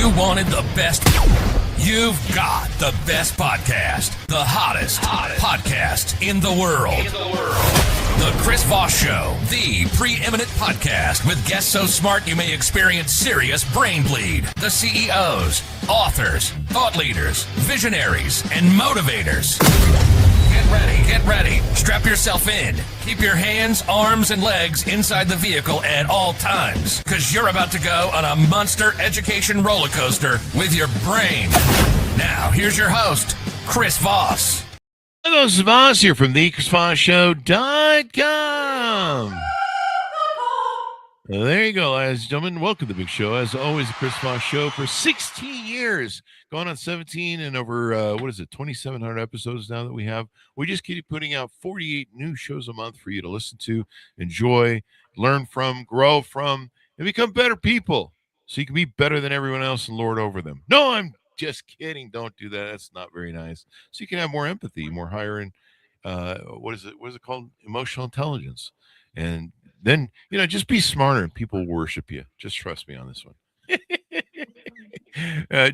You wanted the best. You've got the best podcast. The hottest podcast in the world. The Chris Voss Show, the preeminent podcast with guests so smart you may experience serious brain bleed. The CEOs, authors, thought leaders, visionaries, and motivators. Get ready. Strap yourself in. Keep your hands, arms, and legs inside the vehicle at all times, because you're about to go on a monster education roller coaster with your brain. Now, here's your host, Chris Voss. Hello, this is Voss here from the ChrisVossShow.com. There you go, ladies and gentlemen. Welcome to the big show. As always, the Chris Voss Show for 16 years, going on 17 and over, 2,700 episodes now that we have. We just keep putting out 48 new shows a month for you to listen to, enjoy, learn from, grow from, and become better people so you can be better than everyone else and lord over them. No, I'm just kidding. Don't do that. That's not very nice. So you can have more empathy, more higher in, what is it called? Emotional intelligence. And then, just be smarter and people worship you. Just trust me on this one.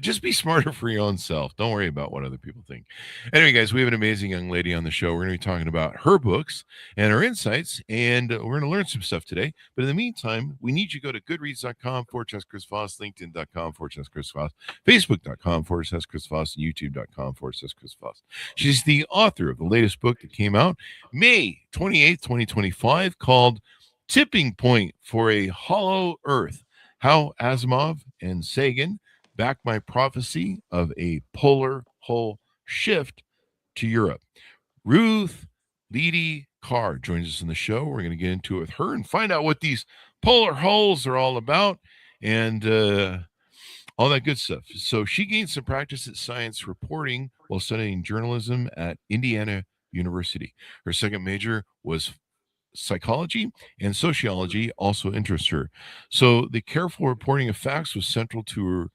Just be smarter for your own self. Don't worry about what other people think. Anyway, guys, we have an amazing young lady on the show. We're going to be talking about her books and her insights, and we're going to learn some stuff today. But in the meantime, we need you to go to goodreads.com/Chris Voss, LinkedIn.com/Chris Voss, Facebook.com/Chris Voss, and YouTube.com/Chris Voss. She's the author of the latest book that came out May 28th, 2025, called Tipping Point for a Hollow Earth: How Asimov and Sagan backed my prophecy of a polar hole shift to Europe. Ruth Leedy Carr joins us in the show. We're going to get into it with her and find out what these polar holes are all about and all that good stuff. So she gained some practice at science reporting while studying journalism at Indiana University. Her second major was psychology, and sociology also interests her. So the careful reporting of facts was central to her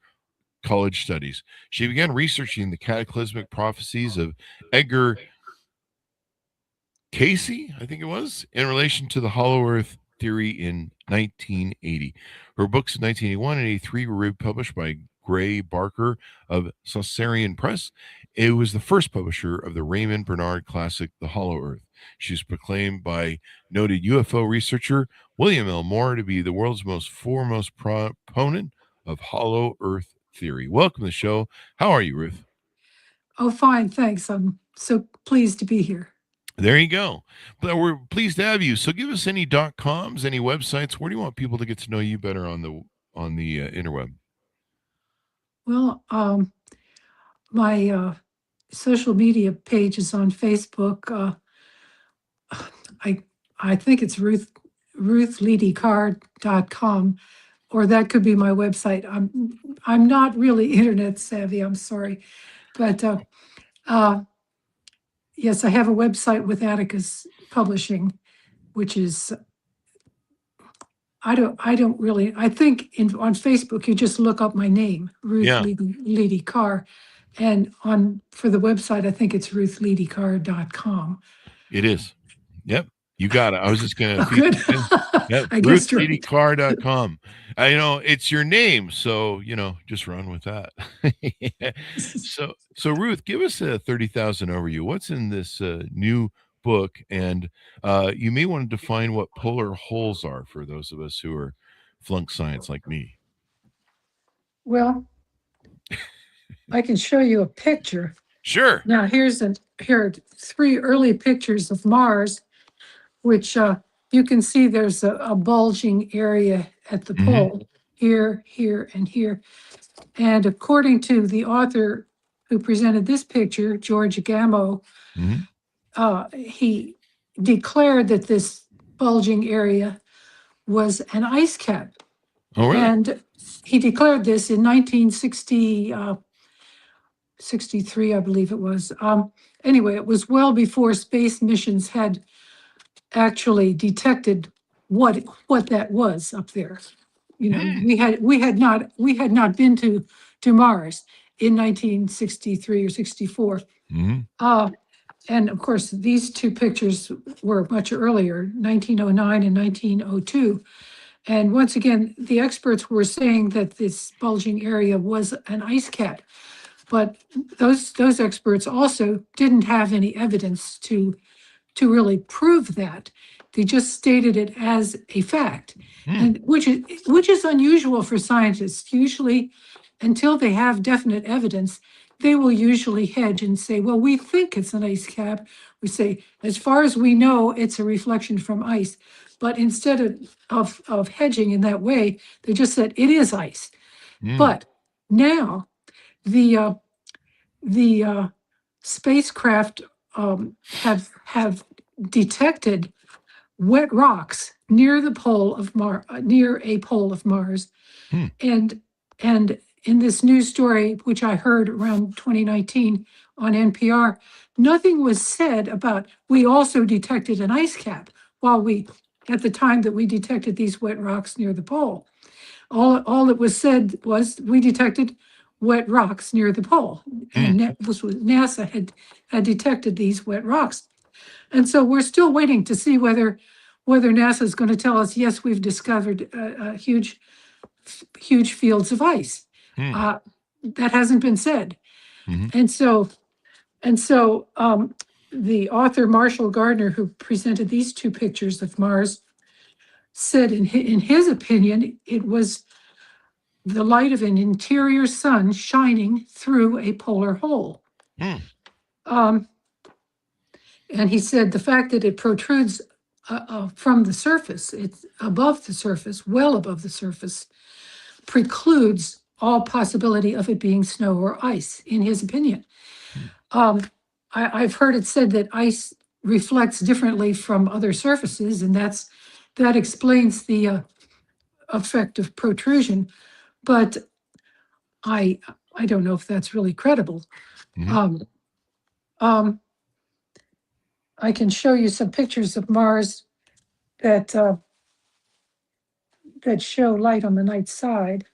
college studies. She began researching the cataclysmic prophecies of Edgar Casey, I think it was, in relation to the Hollow Earth theory in 1980. Her books in 1981 and 83 were republished by Gray Barker of Saucerian Press. It was the first publisher of the Raymond Bernard classic, The Hollow Earth. She's proclaimed by noted UFO researcher William L. Moore to be the world's foremost proponent of Hollow Earth theory. Welcome to the show. How are you, Ruth? Oh, fine, thanks. I'm so pleased to be here. There you go. But we're pleased to have you. So give us any .coms, any websites. Where do you want people to get to know you better on the interweb? Well, my social media page is on Facebook. I think it's RuthLeedyCarr.com, or that could be my website. I'm not really internet savvy. I'm sorry, but yes, I have a website with Atticus Publishing, which is I think on Facebook you just look up my name, Ruth Leedy Carr, and for the website I think it's RuthLeedyCarr.com. It is. Yep. You got it. I was just going to. Good. Yep. RuthLeedyCarr.com. It's your name. So, just run with that. So Ruth, give us a 30,000 overview. What's in this new book? And you may want to define what polar holes are for those of us who are flunk science like me. Well, I can show you a picture. Sure. Now, here are 3 early pictures of Mars, which you can see there's a bulging area at the pole, here, here, and here. And according to the author who presented this picture, George Gamow, he declared that this bulging area was an ice cap. Oh, really? And he declared this in 1963, I believe it was. Anyway, it was well before space missions had actually detected what that was up there. We had not been to Mars in 1963 or 64. And of course, these 2 pictures were much earlier, 1909 and 1902. And once again, the experts were saying that this bulging area was an ice cap. But those experts also didn't have any evidence to really prove that. They just stated it as a fact, and which is unusual for scientists. Usually, until they have definite evidence, they will usually hedge and say, well, we think it's an ice cap. We say, as far as we know, it's a reflection from ice. But instead of hedging in that way, they just said it is ice. But now the spacecraft have detected wet rocks near the pole of near a pole of Mars, and in this news story, which I heard around 2019 on NPR, nothing was said about we also detected an ice cap at the time that we detected these wet rocks near the pole. All that was said was we detected wet rocks near the pole, and NASA had detected these wet rocks. And so we're still waiting to see whether NASA is going to tell us, yes, we've discovered huge fields of ice. That hasn't been said. And so the author Marshall Gardner, who presented these two pictures of Mars, said in his opinion, it was the light of an interior sun shining through a polar hole. And he said the fact that it protrudes from the surface, it's above the surface, well above the surface, precludes all possibility of it being snow or ice, in his opinion. I've heard it said that ice reflects differently from other surfaces, and that explains the effect of protrusion. But I don't know if that's really credible. I can show you some pictures of Mars that show light on the night side.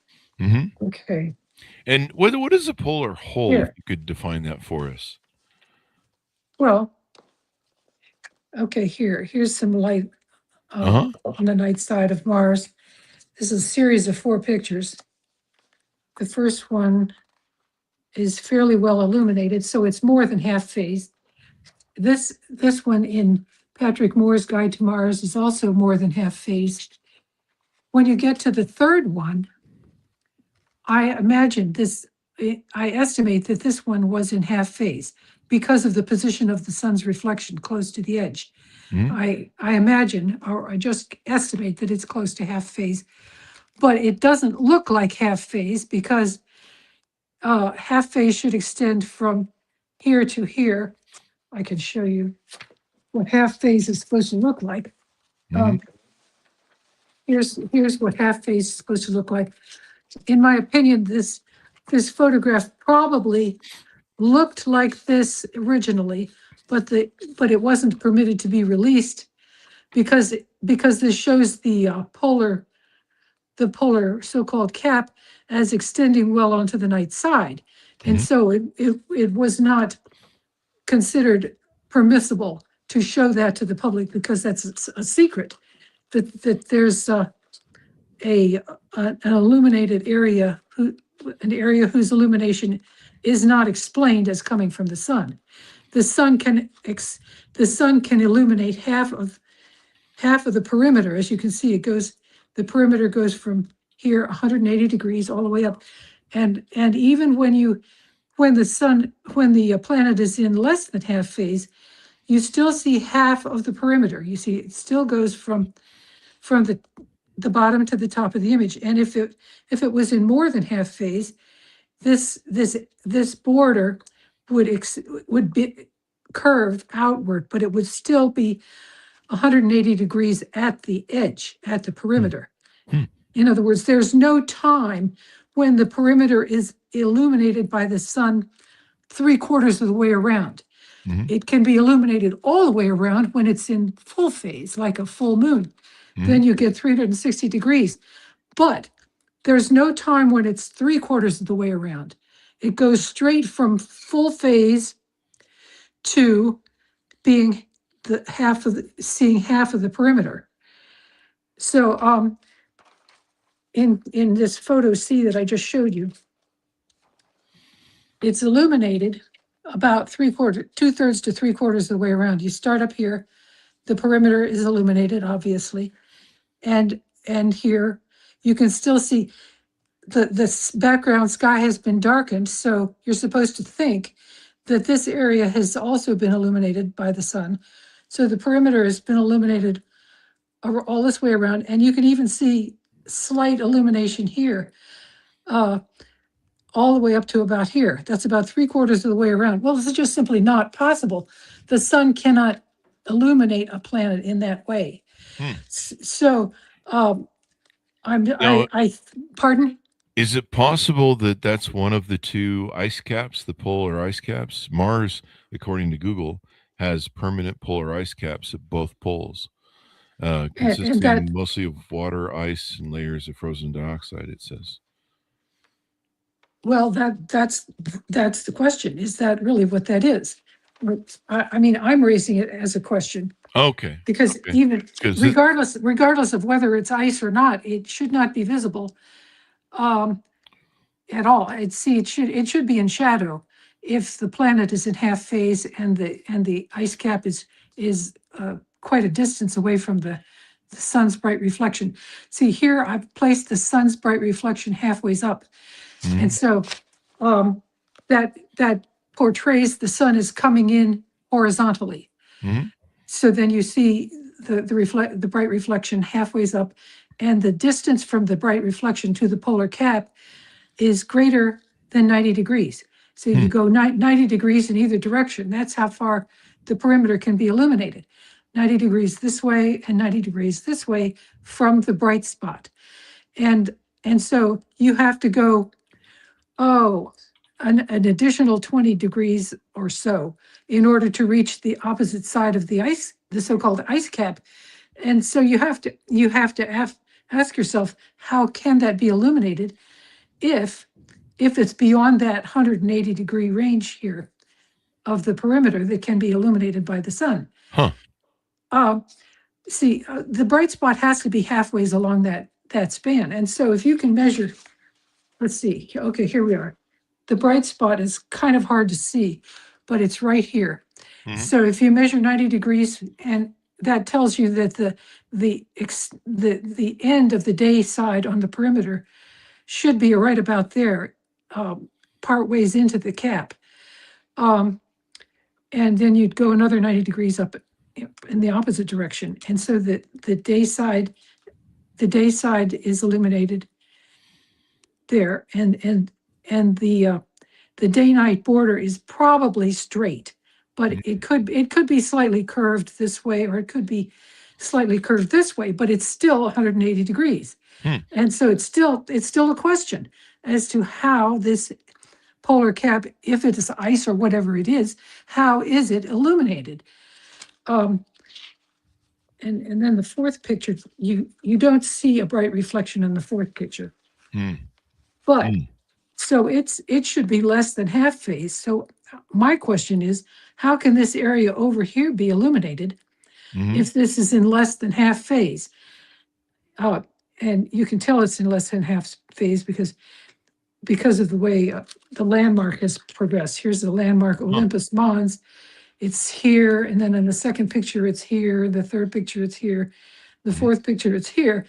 Okay. And what is a polar hole? Here. If you could define that for us. Well, okay, here's some light on the night side of Mars. This is a series of 4 pictures. The first one is fairly well illuminated, so it's more than half phase. This one in Patrick Moore's Guide to Mars is also more than half phase. When you get to the third one, I estimate that this one was in half phase because of the position of the sun's reflection close to the edge. I imagine, or I just estimate that it's close to half phase, but it doesn't look like half phase because half phase should extend from here to here. I can show you what half phase is supposed to look like. Here's what half phase is supposed to look like. In my opinion, this photograph probably looked like this originally, but it wasn't permitted to be released because this shows the polar so-called cap as extending well onto the night side, and so it was not considered permissible to show that to the public because that's a secret. That there's an illuminated area, an area whose illumination is not explained as coming from the sun. The sun can illuminate half of the perimeter. As you can see, the perimeter goes from here 180 degrees all the way up, and even when the planet is in less than half phase, you still see half of the perimeter. You see it still goes from the bottom to the top of the image. And if it was in more than half phase, this border would be curved outward, but it would still be 180 degrees at the edge, at the perimeter. In other words, there's no time when the perimeter is illuminated by the sun 3/4 of the way around. It can be illuminated all the way around when it's in full phase, like a full moon. Then you get 360 degrees. But there's no time when it's 3/4 of the way around. It goes straight from full phase to being seeing half of the perimeter. So in this photo C that I just showed you, it's illuminated about 2/3 to 3/4 of the way around. You start up here, the perimeter is illuminated, obviously. And here you can still see the background sky has been darkened. So you're supposed to think that this area has also been illuminated by the sun. So the perimeter has been illuminated all this way around. And you can even see slight illumination here, all the way up to about here. That's about 3/4 of the way around. Well, this is just simply not possible. The sun cannot illuminate a planet in that way. So, pardon? Is it possible that that's one of the two ice caps, the polar ice caps? Mars, according to Google, has permanent polar ice caps at both poles, consisting mostly of water, ice, and layers of frozen dioxide, it says. Well, that's the question. Is that really what that is? I mean, I'm raising it as a question. Okay. Because even regardless of whether it's ice or not, it should not be visible at all. It should be in shadow if the planet is in half phase and the ice cap is quite a distance away from the sun's bright reflection. See here, I've placed the sun's bright reflection halfway up, and so that portrays the sun is coming in horizontally. So then you see the bright reflection halfway up, and the distance from the bright reflection to the polar cap is greater than 90 degrees. So you go 90 degrees in either direction. That's how far the perimeter can be illuminated. 90 degrees this way and 90 degrees this way from the bright spot. And so you have to go, an additional 20 degrees or so in order to reach the opposite side of the ice, the so-called ice cap. And so you have to ask yourself, how can that be illuminated if it's beyond that 180 degree range here of the perimeter that can be illuminated by the sun? The bright spot has to be halfway along that span. And so if you can measure, let's see, okay, here we are. The bright spot is kind of hard to see, but it's right here. So if you measure 90 degrees, and that tells you that the end of the day side on the perimeter should be right about there, part ways into the cap. And then you'd go another 90 degrees up in the opposite direction. And so the day side is illuminated there, and the day-night border is probably straight, but it could be slightly curved this way, or it could be slightly curved this way, but it's still 180 degrees. And so it's still a question as to how this polar cap, if it is ice or whatever it is, how is it illuminated? And then the fourth picture, you don't see a bright reflection in the fourth picture. But so it should be less than half phase. So my question is, how can this area over here be illuminated if this is in less than half phase? And you can tell it's in less than half phase because of the way the landmark has progressed. Here's the landmark, Olympus Mons. It's here, and then in the second picture it's here. The third picture it's here. The fourth picture it's here.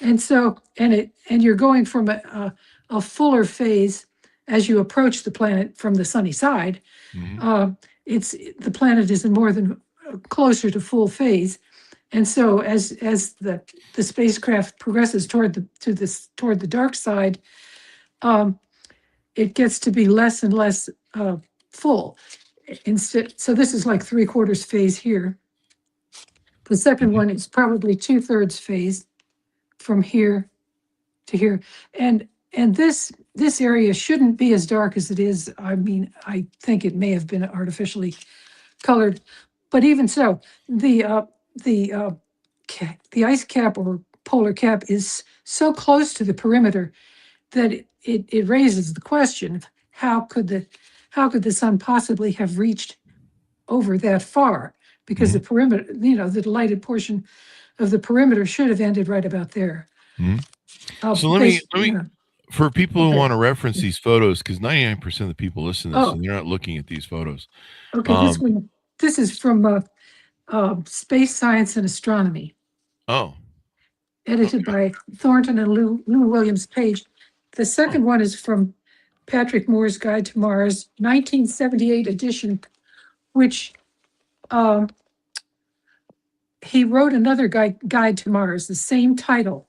And so, and you're going from a fuller phase as you approach the planet from the sunny side. The planet is in more than closer to full phase, and so as the spacecraft progresses toward the dark side, it gets to be less and less full. So this is like 3/4 phase here. The second one is probably 2/3 phase from here to here, and this area shouldn't be as dark as it is. I mean, I think it may have been artificially colored, but even so, the ice cap or polar cap is so close to the perimeter that it raises the question: how could the sun possibly have reached over that far? Because the perimeter, the lighted portion of the perimeter should have ended right about there. So let me, Yeah. for people who Okay. want to reference these photos, because 99% of the people listen to this, Oh, and they're not looking at these photos. okay. Um, This is from Space Science and Astronomy, oh, edited by Thornton and Lou Williams Page. The oh, second one is from Patrick Moore's Guide to Mars, 1978 edition, which um, he wrote another guide to Mars, the same title,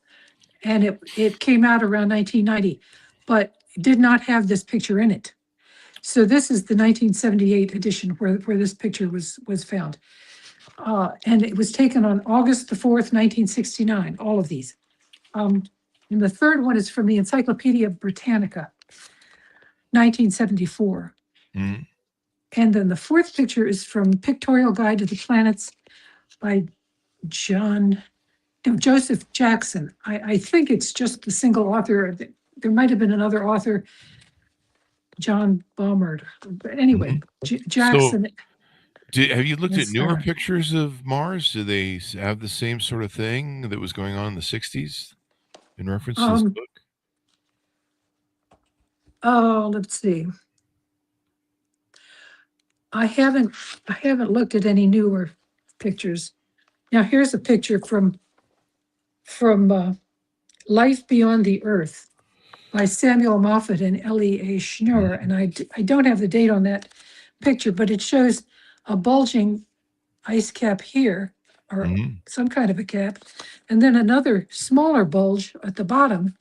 and it came out around 1990, but did not have this picture in it. So this is the 1978 edition where this picture was found. And it was taken on August the 4th, 1969, all of these. And the third one is from the Encyclopedia Britannica, 1974. mhm. And then the fourth picture is from Pictorial Guide to the Planets by Joseph Jackson. I think it's just the single author. There might have been another author, John Baumert. But anyway, So Jackson. have you looked at Yes, newer pictures of Mars? Do they have the same sort of thing that was going on in the 60s in reference to this book? Oh, let's see. I haven't looked at any newer pictures. Now here's a picture from Life Beyond the Earth by Samuel Moffat and L.E.A. Schnurr. And I don't have the date on that picture, but it shows a bulging ice cap here, or some kind of a cap, and then another smaller bulge at the bottom,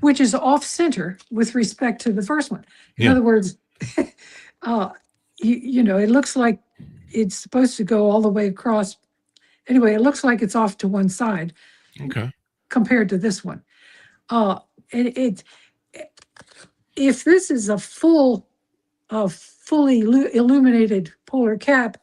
which is off center with respect to the first one. In other words, it looks like it's supposed to go all the way across. Anyway, it looks like it's off to one side. Okay. Compared to this one. If this is a fully illuminated polar cap,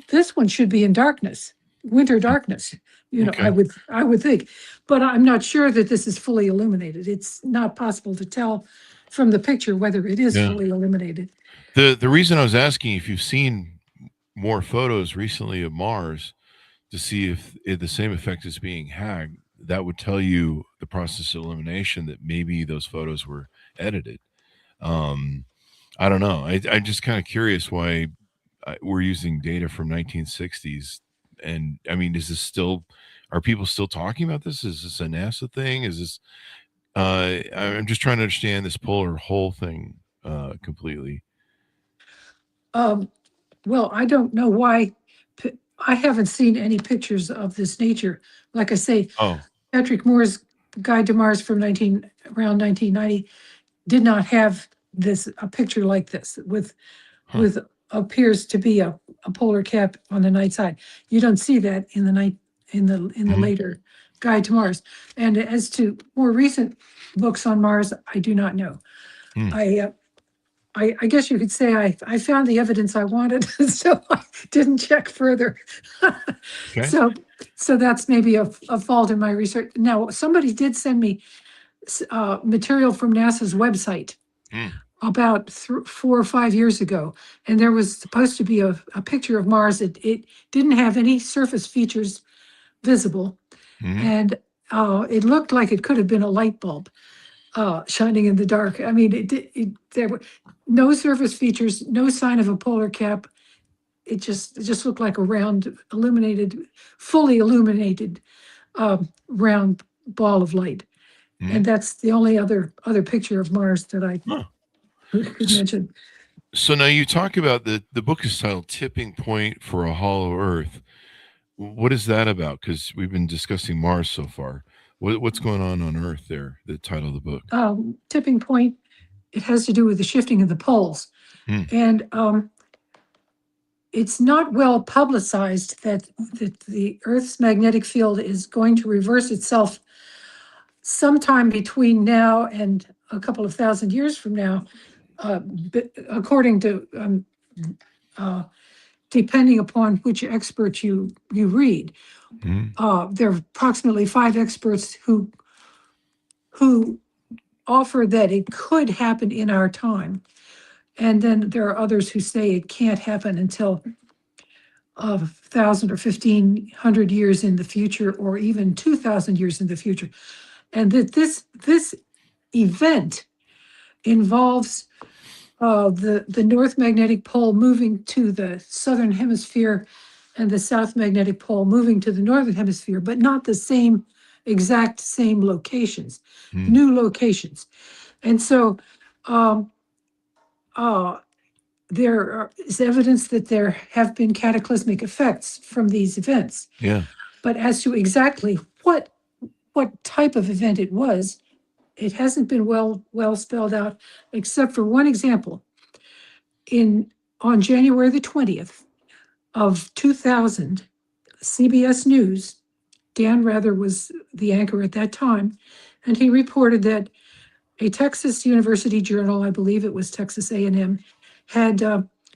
this one should be in darkness, winter darkness. Okay. I would think, but I'm not sure that this is fully illuminated. It's not possible to tell from the picture whether it is fully illuminated. The reason I was asking if you've seen more photos recently of Mars to see if the same effect is being had, that would tell you the process of elimination, that maybe those photos were edited. I don't know. I'm just kind of curious why we're using data from 1960s. And I mean, are people still talking about this? Is this a NASA thing? Is this, I'm just trying to understand this polar hole thing completely. Well, I don't know why. I haven't seen any pictures of this nature. Like I say, Patrick Moore's Guide to Mars from around 1990 did not have a picture like this with appears to be a polar cap on the night side. You don't see that in the later Guide to Mars. And as to more recent books on Mars, I do not know. I guess you could say I found the evidence I wanted, so I didn't check further. Okay. So that's maybe a fault in my research. Now, somebody did send me material from NASA's website about 4 or 5 years ago, and there was supposed to be a picture of Mars. It didn't have any surface features visible, and it looked like it could have been a light bulb shining in the dark. I mean, there were no surface features, no sign of a polar cap. It just looked like a round, fully illuminated round ball of light. And that's the only other picture of Mars that I could mention. So now you talk about the book is titled Tipping Point for a Hollow Earth. What is that about? Because we've been discussing Mars so far. What's going on Earth there, the title of the book? Tipping point, it has to do with the shifting of the poles. And it's not well publicized that the Earth's magnetic field is going to reverse itself sometime between now and a couple of thousand years from now, according to depending upon which expert you read. There are approximately 5 experts who offer that it could happen in our time. And then there are others who say it can't happen until 1,000 or 1,500 years in the future, or even 2,000 years in the future. and that this event involves the North Magnetic Pole moving to the southern hemisphere and the South Magnetic Pole moving to the northern hemisphere, but not the exact same locations, new locations. And so there is evidence that there have been cataclysmic effects from these events. Yeah. But as to exactly what type of event it was, it hasn't been well spelled out, except for one example. On January the 20th of 2000, CBS News, Dan Rather was the anchor at that time, and he reported that a Texas University journal, I believe it was Texas A&M, had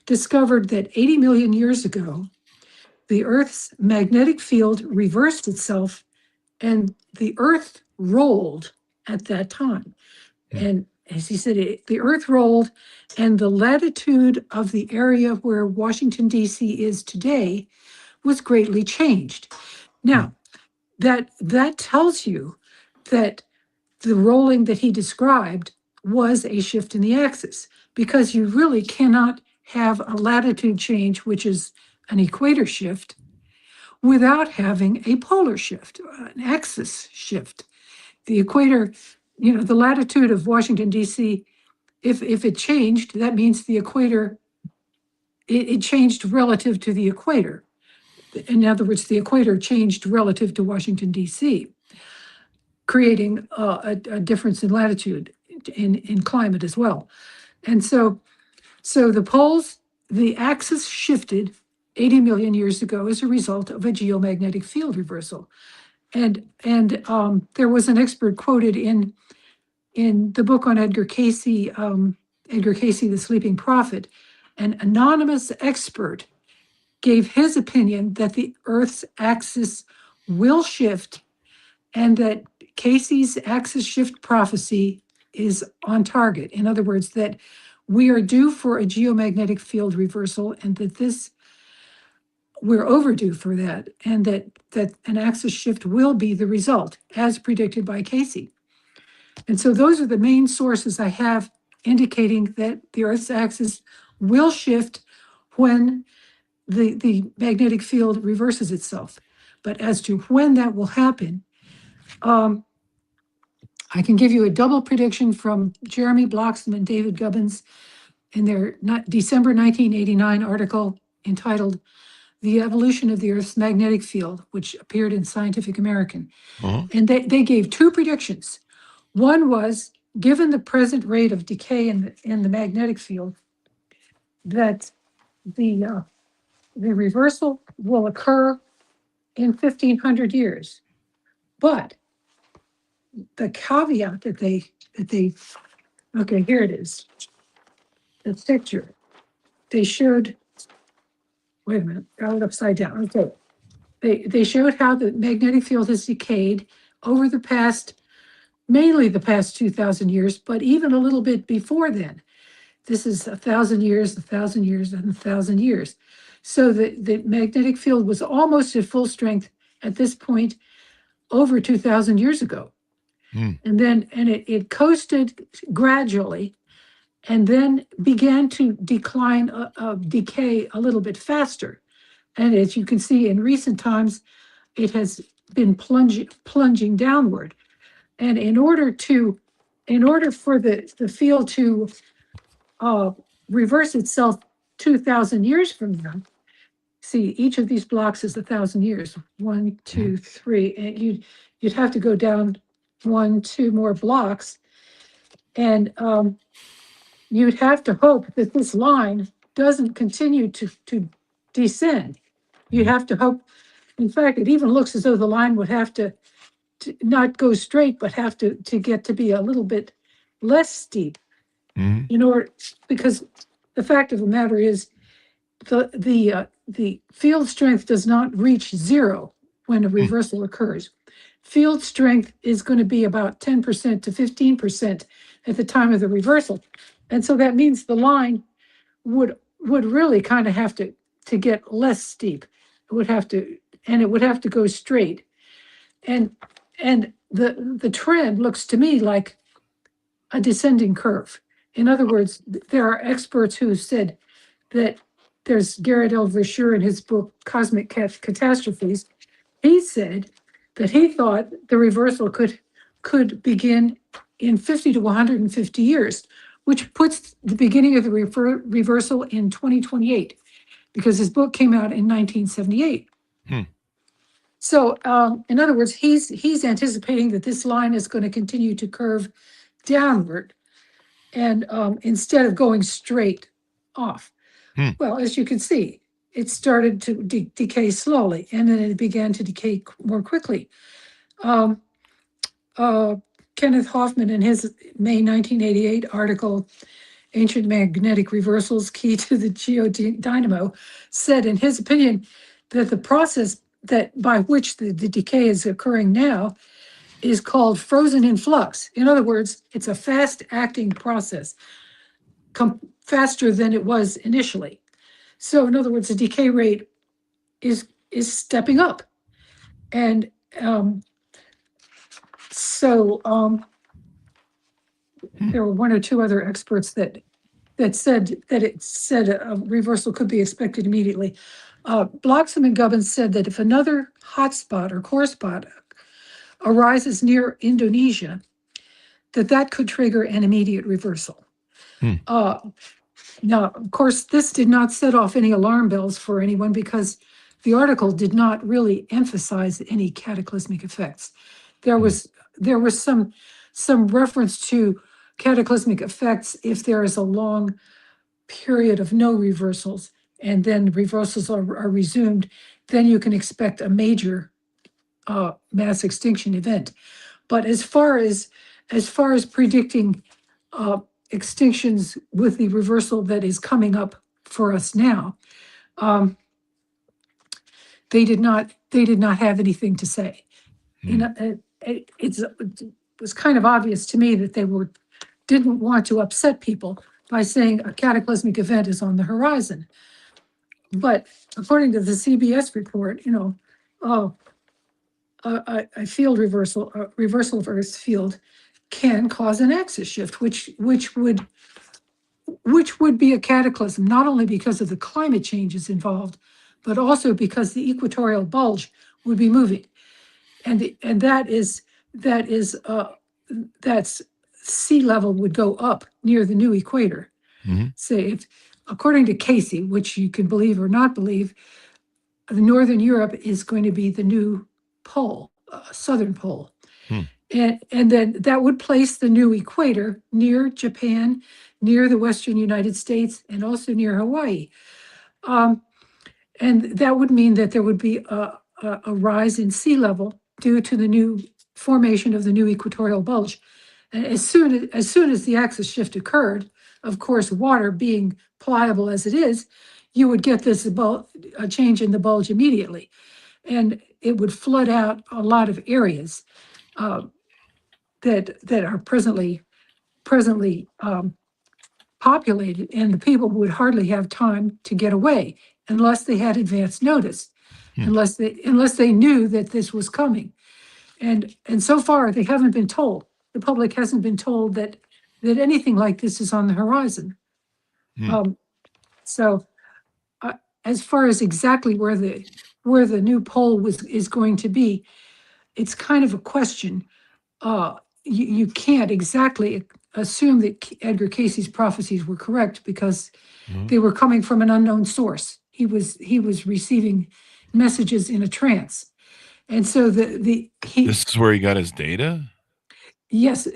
discovered that 80 million years ago, the Earth's magnetic field reversed itself and the Earth rolled at that time. And as he said, the Earth rolled, and the latitude of the area where Washington, D.C. is today was greatly changed. Now, that tells you that the rolling that he described was a shift in the axis, because you really cannot have a latitude change, which is an equator shift, without having a polar shift, an axis shift. The equator, the latitude of Washington, D.C., if it changed, that means the equator, it changed relative to the equator. In other words, the equator changed relative to Washington, D.C., creating a difference in latitude in climate as well. And so the poles, the axis shifted 80 million years ago as a result of a geomagnetic field reversal. And there was an expert quoted in the book on Edgar Cayce, The Sleeping Prophet. An anonymous expert gave his opinion that the Earth's axis will shift, and that Cayce's axis shift prophecy is on target. In other words, that we are due for a geomagnetic field reversal, and that we're overdue for that, and that an axis shift will be the result, as predicted by Cayce. And so those are the main sources I have indicating that the Earth's axis will shift when the magnetic field reverses itself. But as to when that will happen, I can give you a double prediction from Jeremy Bloxham and David Gubbins in their December 1989 article entitled "The Evolution of the Earth's Magnetic Field," which appeared in Scientific American. And they gave two predictions. One was, given the present rate of decay in the magnetic field, that the reversal will occur in 1,500 years. But the caveat that they okay, here it is, the picture. They showed, wait a minute, got it upside down. Okay. They showed how the magnetic field has decayed over mainly the past 2,000 years, but even a little bit before then. This is 1,000 years, 1,000 years, and 1,000 years. So the magnetic field was almost at full strength at this point over 2,000 years ago. And then it coasted gradually, and then began to decay a little bit faster. And as you can see, in recent times, it has been plunging downward. And in order for the field to reverse itself 2,000 years from now, see, each of these blocks is 1,000 years. 1, 2, 3, and you'd have to go down 1, 2 more blocks, and you'd have to hope that this line doesn't continue to descend. You'd have to hope. In fact, it even looks as though the line would have to not go straight, but have to get to be a little bit less steep. Because the fact of the matter is, the field strength does not reach zero when a reversal occurs. Field strength is going to be about 10% to 15% at the time of the reversal. And so that means the line would really kind of have to get less steep. It would have to go straight. And the trend looks to me like a descending curve. In other words, there are experts who said that there's Garrett L. Verschure in his book Cosmic Catastrophes. He said that he thought the reversal could begin in 50 to 150 years, which puts the beginning of the reversal in 2028, because his book came out in 1978. So, in other words, he's anticipating that this line is going to continue to curve downward, and instead of going straight off. Well, as you can see, it started to decay slowly, and then it began to decay more quickly. Kenneth Hoffman, in his May 1988 article, Ancient Magnetic Reversals, Key to the Geodynamo, said, in his opinion, that the process that by which the decay is occurring now is called frozen in flux. In other words, it's a fast-acting process, faster than it was initially. So, in other words, the decay rate is stepping up, and there were one or two other experts that said a reversal could be expected immediately. Bloxham and Gubbins said that if another hotspot or core spot arises near Indonesia, that could trigger an immediate reversal. Now, of course, this did not set off any alarm bells for anyone, because the article did not really emphasize any cataclysmic effects. There was some reference to cataclysmic effects if there is a long period of no reversals, and then reversals are resumed, then you can expect a major mass extinction event. But as far as predicting extinctions with the reversal that is coming up for us now, they did not have anything to say. It was kind of obvious to me that they didn't want to upset people by saying a cataclysmic event is on the horizon. But according to the CBS report, a field reversal of Earth's field can cause an axis shift, which would be a cataclysm, not only because of the climate changes involved, but also because the equatorial bulge would be moving, and that's sea level would go up near the new equator. Say, according to Casey, which you can believe or not believe, the Northern Europe is going to be the new pole, southern pole. And then that would place the new equator near Japan, near the Western United States, and also near Hawaii. And that would mean that there would be a rise in sea level due to the new formation of the new equatorial bulge. And as soon as the axis shift occurred, of course, water being pliable as it is, you would get this a change in the bulge immediately, and it would flood out a lot of areas that are presently populated, and the people would hardly have time to get away unless they had advance notice, unless they knew that this was coming. And so far, they haven't been told. The public hasn't been told that anything like this is on the horizon. So, as far as exactly where the new pole is going to be, it's kind of a question. You can't exactly assume that Edgar Casey's prophecies were correct, because they were coming from an unknown source. He was receiving messages in a trance, and so this is where he got his data. Yes,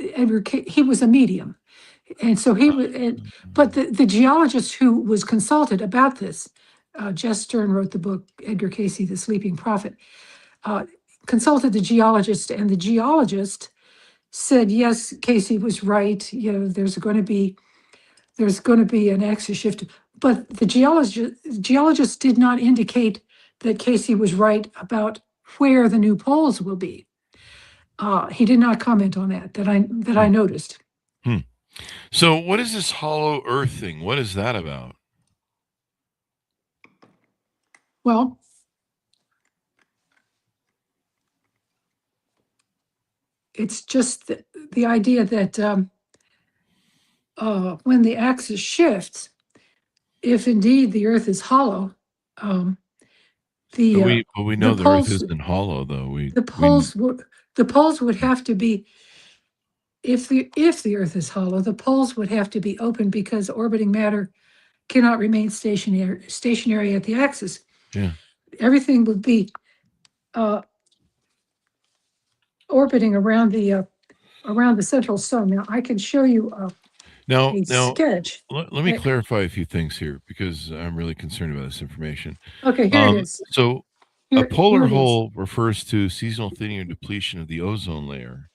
he was a medium, and so he was. But the geologist who was consulted about this, Jess Stern wrote the book Edgar Casey, The Sleeping Prophet. Consulted the geologist, and the geologist said, yes, Casey was right. There's going to be an axis shift, but the geologist did not indicate that Casey was right about where the new poles will be. He did not comment on that I noticed. So what is this hollow earth thing? What is that about? Well, it's just the idea that when the axis shifts, if indeed the Earth is hollow, um, But the uh, we the know the Earth poles isn't hollow, though. the poles would the poles would have to be, if the Earth is hollow, the poles would have to be open because orbiting matter cannot remain stationary at the axis. yeah. Everything would be uh, orbiting around the central stone. Now I can show you Now, a sketch. let me Uh, clarify a few things here because I'm really concerned about this information. Okay, here it is. So a Here polar it is. hole refers to seasonal thinning or depletion of the ozone layer.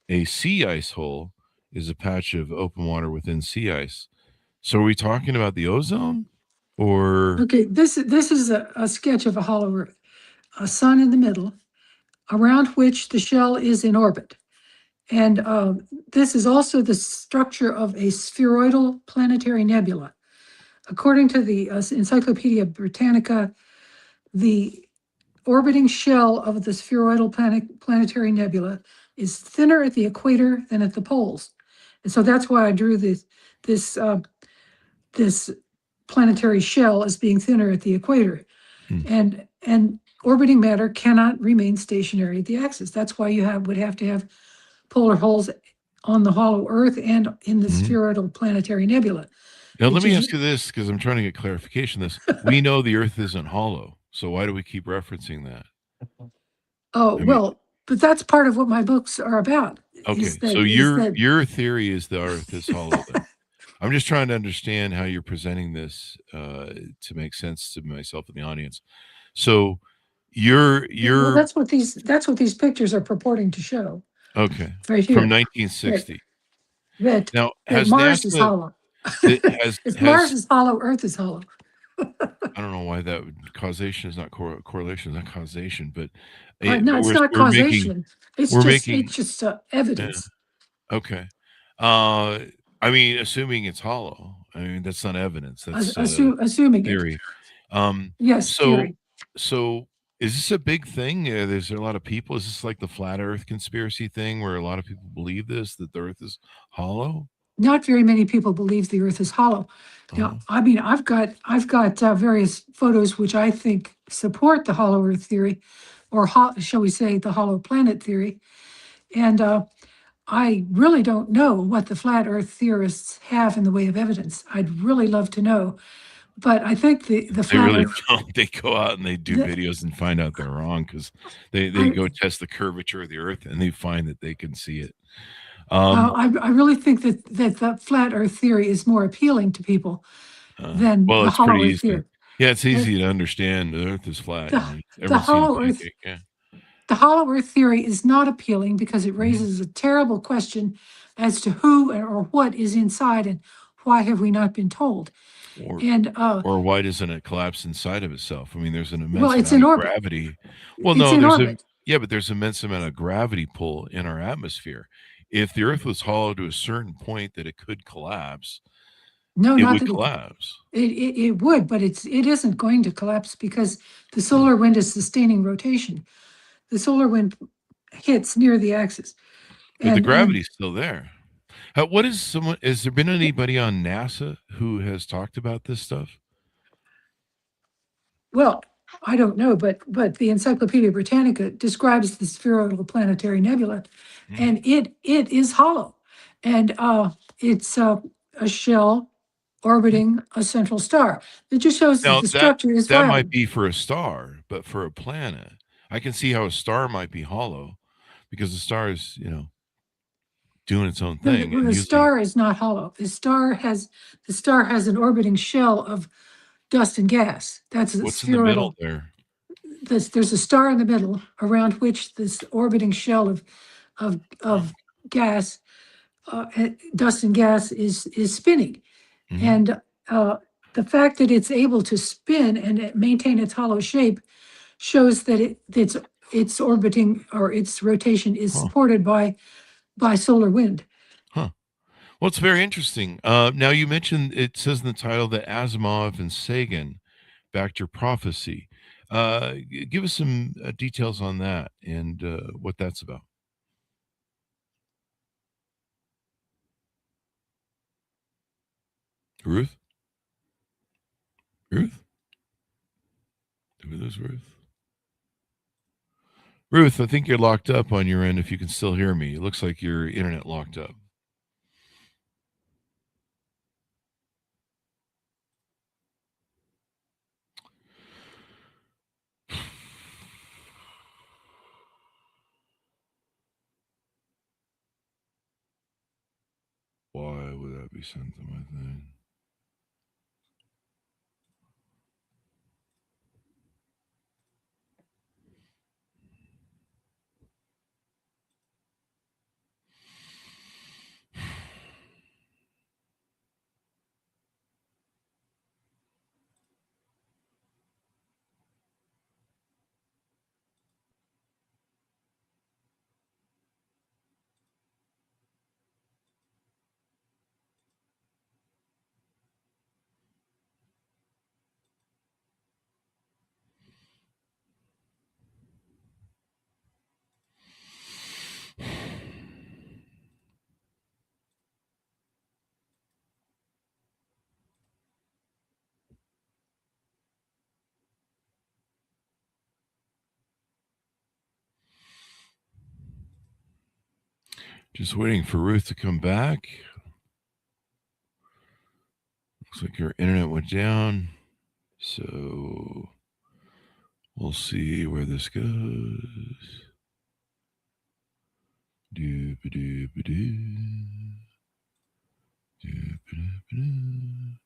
A sea ice hole is a patch of open water within sea ice. So are we talking about the ozone or Okay, this is a sketch of a hollow Earth, a sun in the middle, around which the shell is in orbit. And this is also the structure of a spheroidal planetary nebula. According to the Encyclopedia Britannica, the orbiting shell of the spheroidal planetary nebula is thinner at the equator than at the poles. And so that's why I drew this this planetary shell as being thinner at the equator. Hmm. And orbiting matter cannot remain stationary at the axis. That's why you would have to have polar holes on the hollow Earth and in the spheroidal planetary nebula. Now, let which me is- ask you this because I'm trying to get clarification. This we know the Earth isn't hollow, so why do we keep referencing that? Oh, I mean, well, but that's part of what my books are about. okay, Is that, so is that your theory is the Earth is hollow. Then I'm just trying to understand how you're presenting this to make sense to myself and the audience. So well, you're that's what these pictures are purporting to show okay right from here. 1960. That Now, that has Mars is NASA hollow. has If Mars has is hollow, Earth is hollow. I don't know why causation is not correlation, is not causation, but No, it's not we're making causation. It's we're just making yeah, evidence. okay. Uh, I mean, assuming it's hollow. I mean, that's not evidence. That's Assuming it. theory. Um, Yes, so theory. so is this a big thing? Is there a lot of people? Is this like the flat Earth conspiracy thing where a lot of people believe this that the Earth is hollow? Not very many people believe the Earth is hollow. Uh-huh. Now, I mean, I've got various photos which I think support the hollow Earth theory, or shall we say, the hollow planet theory. And I really don't know what the flat Earth theorists have in the way of evidence. I'd really love to know, but I think the They flat really Earth. don't. They go out and they do The, videos and find out they're wrong because they I, go test the curvature of the Earth and they find that they can see it. Um, I really think that the flat Earth theory is more appealing to people than well, the it's pretty hollow Earth easy. theory. Yeah, it's The, easy to understand. The Earth is flat. You the, know, the everyone's seen a hollow Earth pancake. Yeah. The hollow Earth theory is not appealing because it Mhm. raises a terrible question as to who or what is inside and why have we not been told. Or And or why doesn't it collapse inside of itself? I mean, there's an well, immense it's amount in of orbit. gravity. Well, It's no, in there's a orbit. yeah, but there's immense amount of gravity pull in our atmosphere. If the Earth was hollow to a certain point that it could collapse, No, it not would that collapse. it would, but it isn't going to collapse because the solar wind is sustaining rotation. The solar wind hits near the axis, But the and gravity's still there. What is someone? Has there been anybody on NASA who has talked about this stuff? well, I don't know, but the Encyclopedia Britannica describes the spheroidal planetary nebula, Mhm. and it is hollow, and it's a shell orbiting a central star. It just shows that Now the structure is that might viable. be for a star, but for a planet, I can see how a star might be hollow because the star is, doing its own No, thing and the using star is not hollow. The star has an orbiting shell of dust and gas. That's a what's in the middle spheroidal. there. There's a star in the middle around which this orbiting shell of gas, dust and gas is spinning. Mhm. And the fact that it's able to spin and maintain its hollow shape shows that its orbiting or its rotation is Huh. supported by solar wind. Huh. Well, it's very interesting. Now you mentioned it says in the title that Asimov and Sagan backed your prophecy. Give us some details on that and what that's about. Ruth? Ruth? Did we lose Ruth? Ruth, I think you're locked up on your end if you can still hear me. It looks like your internet locked up. Why would that be sent to my thing? Just waiting for Ruth to come back. Looks like her internet went down. So we'll see where this goes. Doop-a-doop-a-doo. Doop-a-doop-a-doo.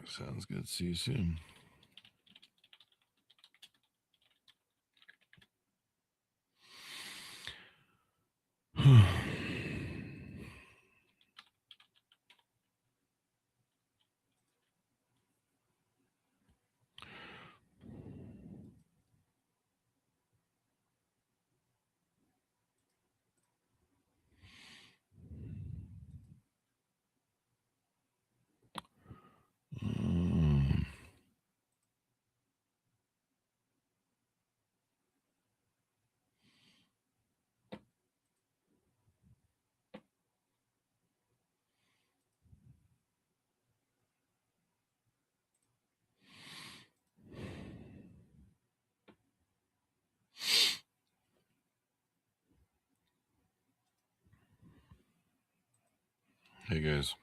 Sounds good. See you soon. Hey guys.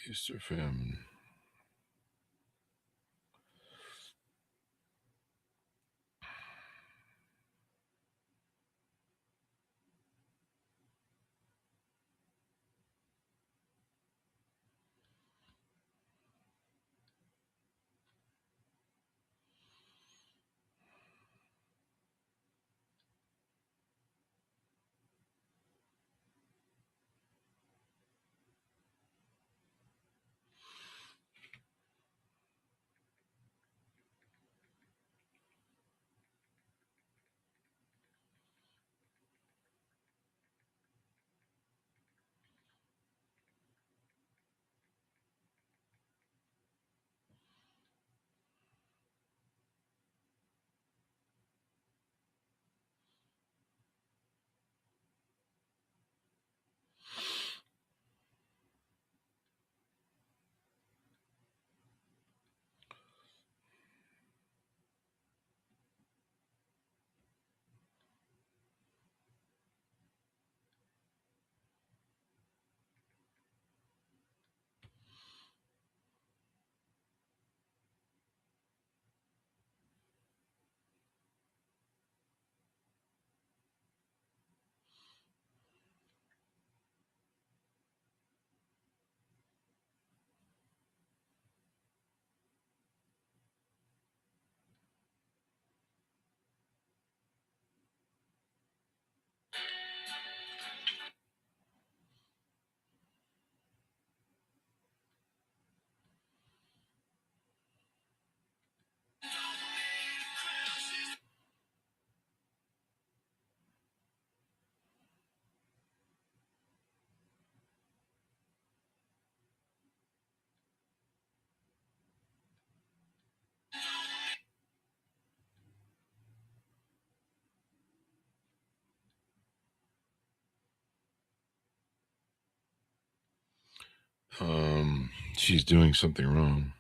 Feast or famine. She's doing something wrong.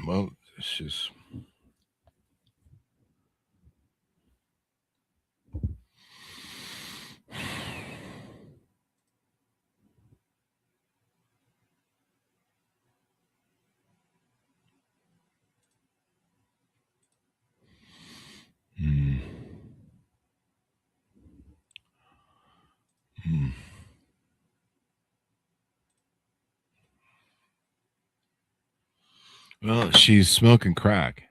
Well, it's just. Hmm. Hmm. Well, she's smoking crack.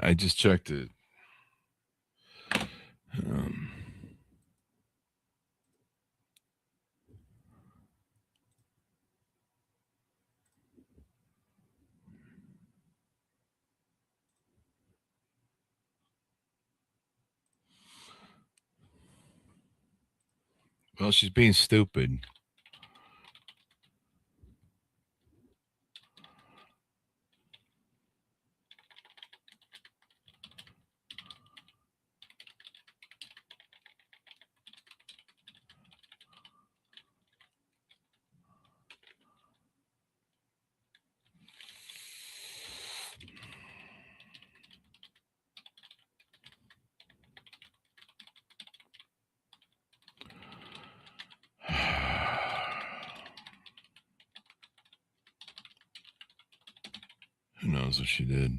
I just checked it. Um, well, she's being stupid. That's what she did.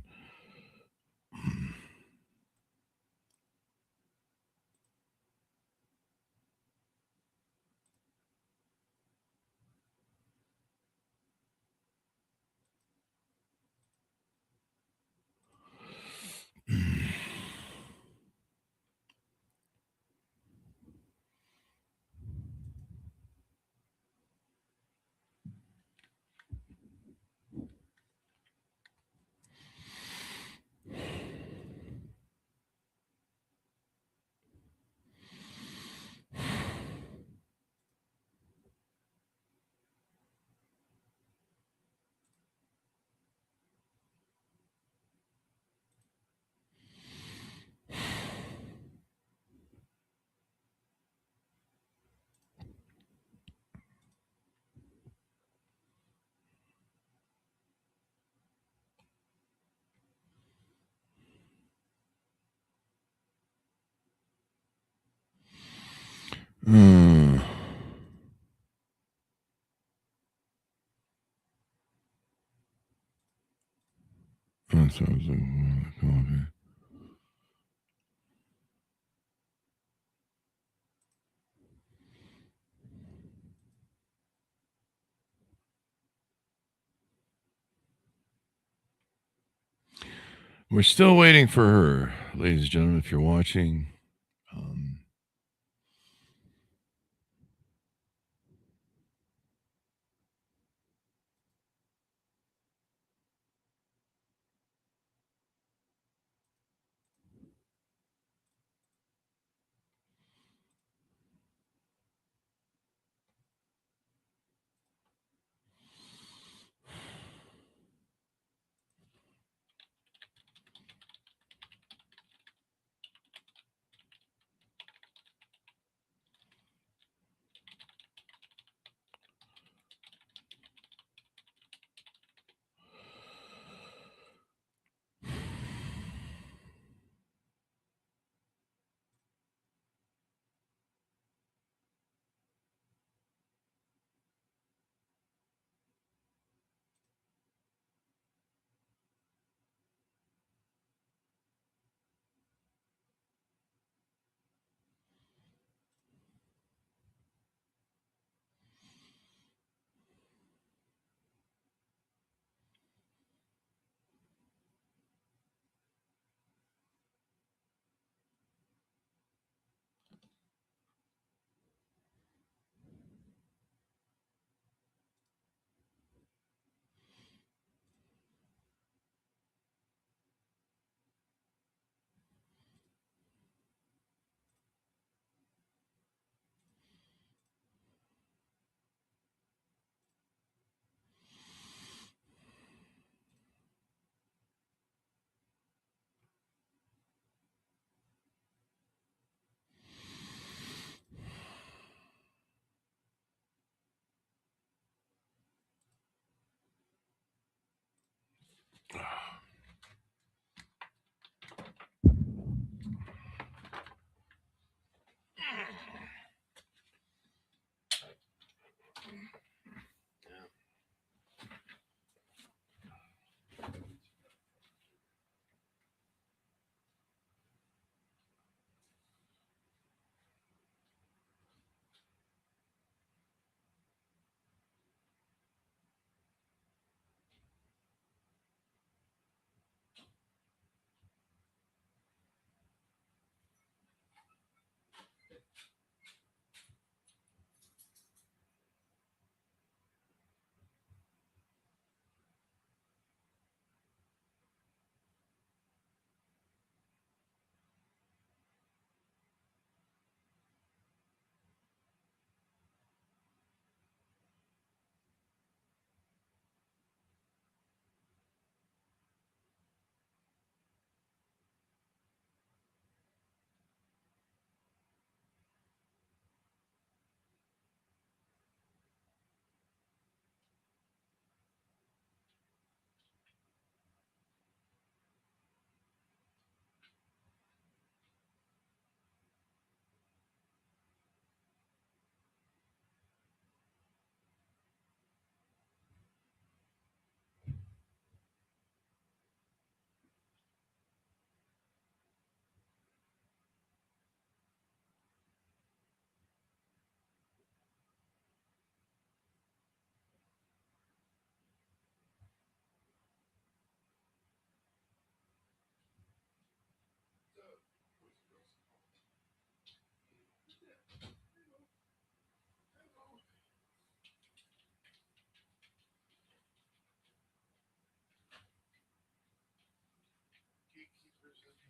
Hmm. That sounds like coffee. We're still waiting for her, ladies and gentlemen. If you're watching,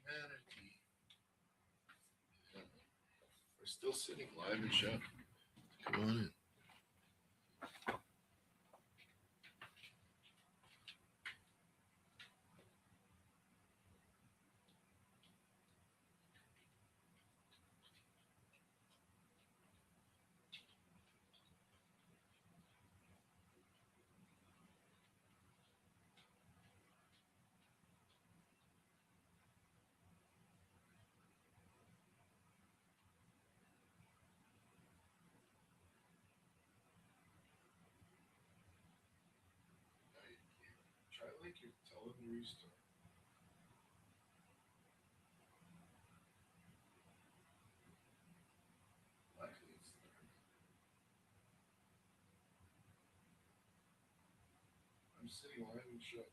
humanity. Yeah. We're still sitting live and show. Come on in. Try like you're telling the restart. Likely it's there. I'm sitting live and show.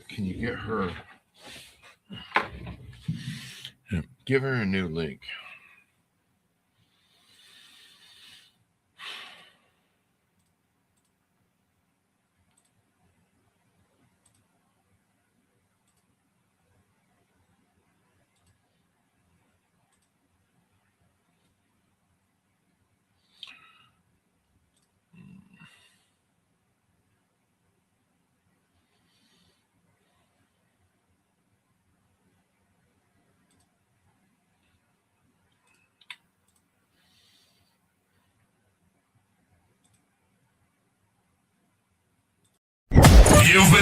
Can you get her? Give her a new link. You've been